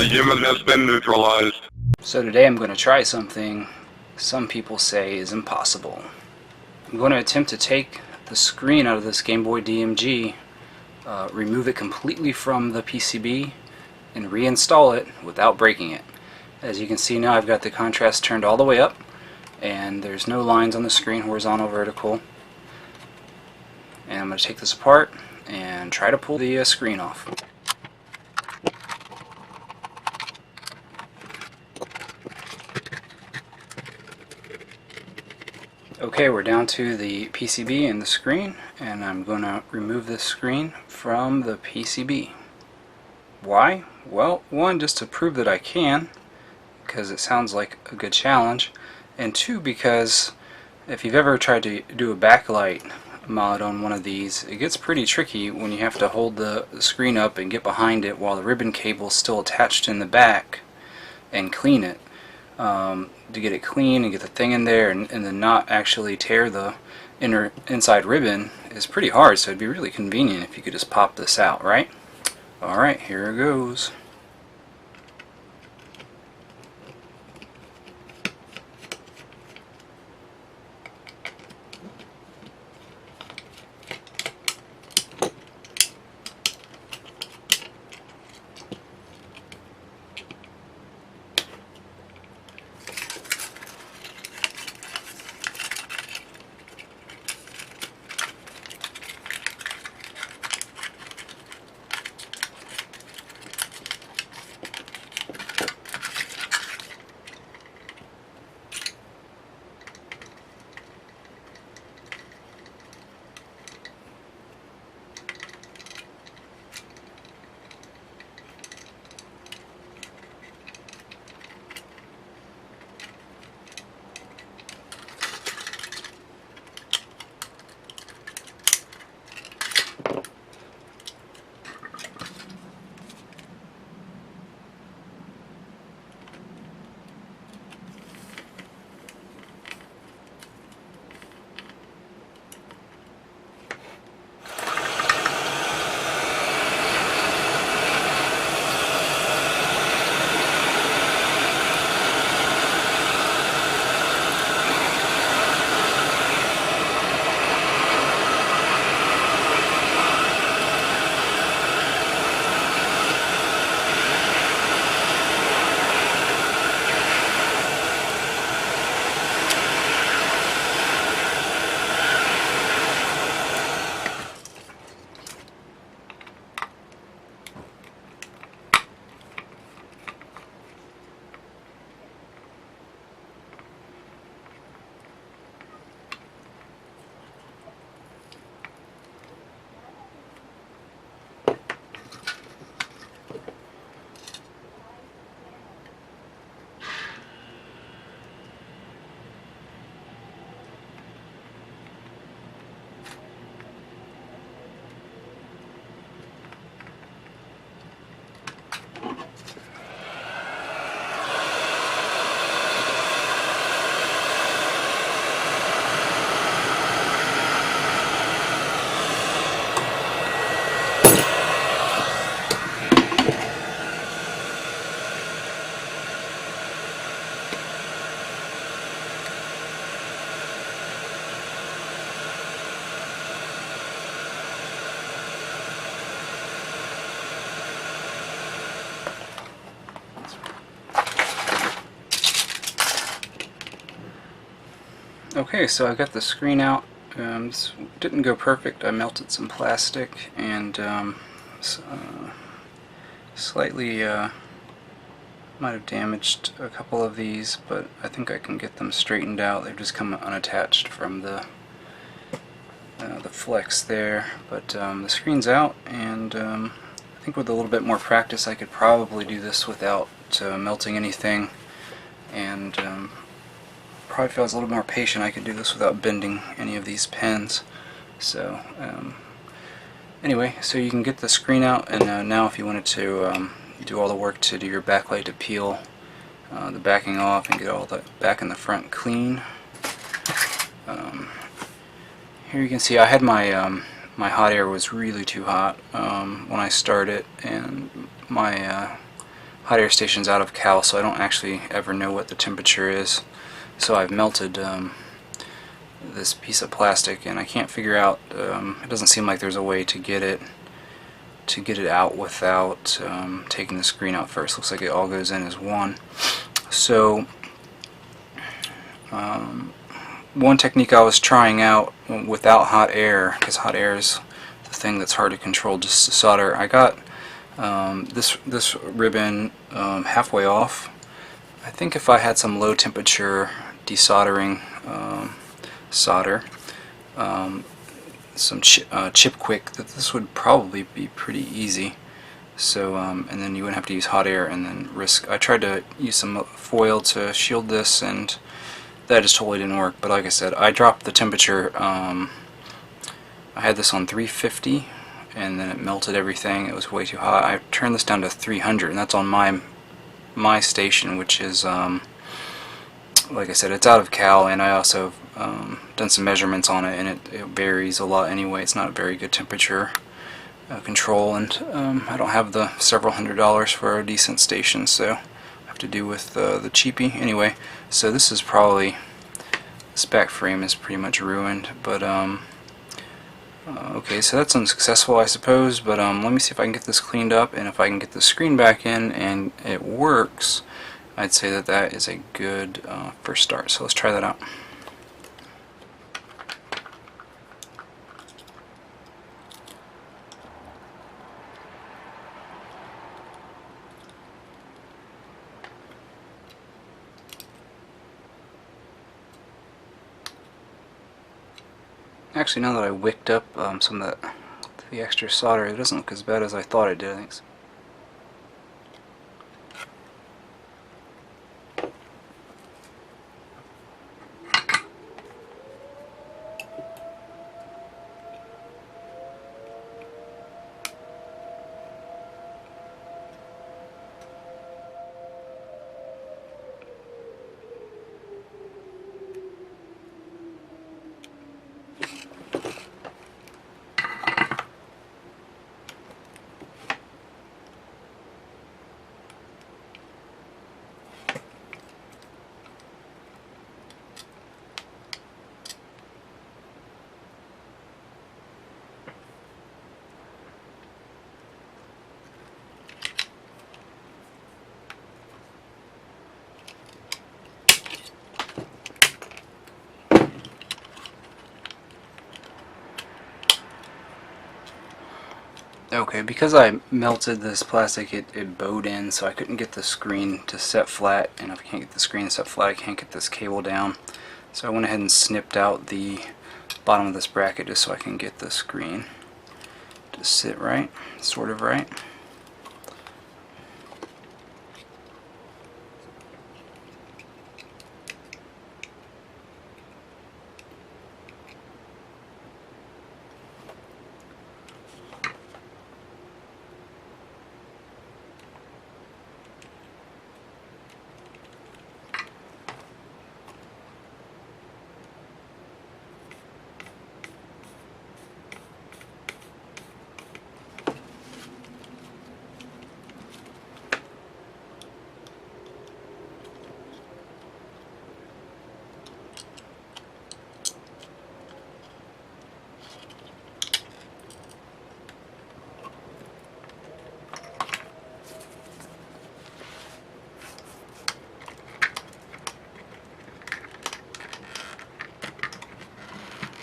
The human has been neutralized. So today I'm going to try something some people say is impossible. I'm going to attempt to take the screen out of this Gameboy DMG, remove it completely from the PCB, and reinstall it without breaking it. As you can see now, I've got the contrast turned all the way up, and there's no lines on the screen, horizontal, vertical. And I'm going to take this apart and try to pull the screen off. Okay, we're down to the PCB and the screen, and I'm going to remove this screen from the PCB. Why? Well, one, just to prove that I can, because it sounds like a good challenge, and two, because if you've ever tried to do a backlight mod on one of these, it gets pretty tricky when you have to hold the screen up and get behind it while the ribbon cable is still attached in the back and clean it. To get it clean and get the thing in there and then not actually tear the inside ribbon is pretty hard, so it'd be really convenient if you could just pop this out, right? Alright, here it goes. Okay, so I got the screen out. This didn't go perfect. I melted some plastic and slightly might have damaged a couple of these, but I think I can get them straightened out. They've just come unattached from the flex there. But the screen's out, and I think with a little bit more practice I could probably do this without melting anything, and probably if I was a little more patient I could do this without bending any of these pins. So anyway, so you can get the screen out, and now if you wanted to do all the work to do your backlight to peel the backing off and get all the back and the front clean. Here you can see I had my my hot air was really too hot when I started, and my hot air station's out of cal, so I don't actually ever know what the temperature is. So I've melted this piece of plastic, and I can't figure out. It doesn't seem like there's a way to get it out without taking the screen out first. Looks like it all goes in as one. So one technique I was trying out without hot air, because hot air is the thing that's hard to control, just to solder. I got this ribbon halfway off. I think if I had some low temperature desoldering solder, some chip quick, that this would probably be pretty easy. So and then you wouldn't have to use hot air and then risk. I tried to use some foil to shield this, and that just totally didn't work. But like I said, I dropped the temperature. I had this on 350, and then it melted everything. It was way too hot. I turned this down to 300, and that's on my station, which is like I said, it's out of cal, and I also done some measurements on it, and it varies a lot anyway. It's not a very good temperature control, and I don't have the several $100s for a decent station, so I have to do with the cheapie. Anyway, so this is probably, this back frame is pretty much ruined, but okay, so that's unsuccessful, I suppose, but let me see if I can get this cleaned up, and if I can get the screen back in and it works, I'd say that that is a good first start. So let's try that out. Actually, now that I wicked up some of the extra solder, it doesn't look as bad as I thought it did. I think it's okay, because I melted this plastic, it bowed in, so I couldn't get the screen to set flat, and if I can't get the screen to set flat, I can't get this cable down. So I went ahead and snipped out the bottom of this bracket just so I can get the screen to sit right, sort of right.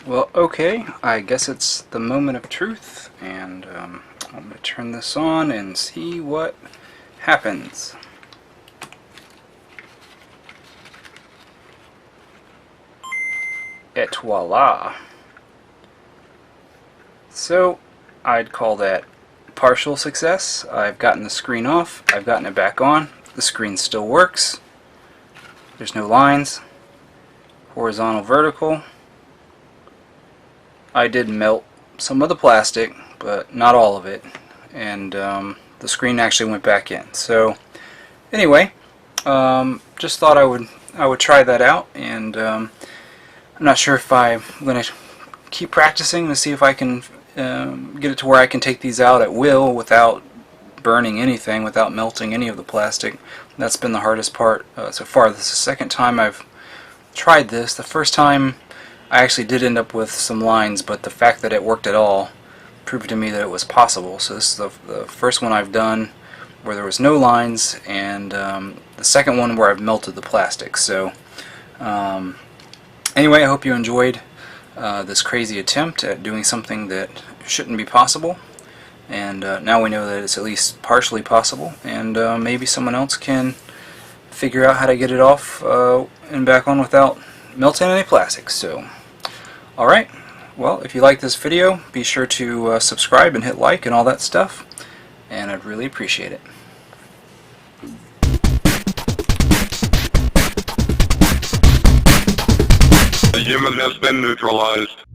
Well, okay, I guess it's the moment of truth, and I'm going to turn this on and see what happens. Et voila! So, I'd call that partial success. I've gotten the screen off, I've gotten it back on, the screen still works, there's no lines, horizontal, vertical. I did melt some of the plastic, but not all of it, and the screen actually went back in. So anyway, just thought I would try that out, and I'm not sure if I'm going to keep practicing to see if I can get it to where I can take these out at will without burning anything, without melting any of the plastic. That's been the hardest part so far. This is the second time I've tried this. The first time I actually did end up with some lines, but the fact that it worked at all proved to me that it was possible. So this is the first one I've done where there was no lines, and the second one where I've melted the plastic. So anyway, I hope you enjoyed this crazy attempt at doing something that shouldn't be possible, and now we know that it's at least partially possible, and maybe someone else can figure out how to get it off and back on without melting any plastic. So alright, well, if you like this video, be sure to subscribe and hit like and all that stuff, and I'd really appreciate it. The human has been neutralized.